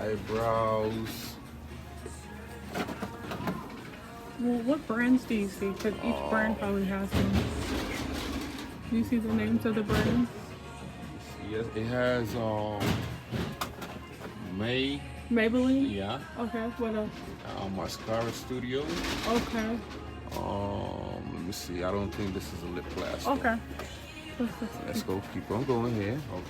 eyebrows. Well, what brands do you see? Because each brand probably has them. Do you see the names of the brands? Yes, it has May. Maybelline? Yeah. Okay, what else? Mascara Studio. Okay. Let me see. I don't think this is a lip glass. Okay. Let's go. Keep on going here. Okay.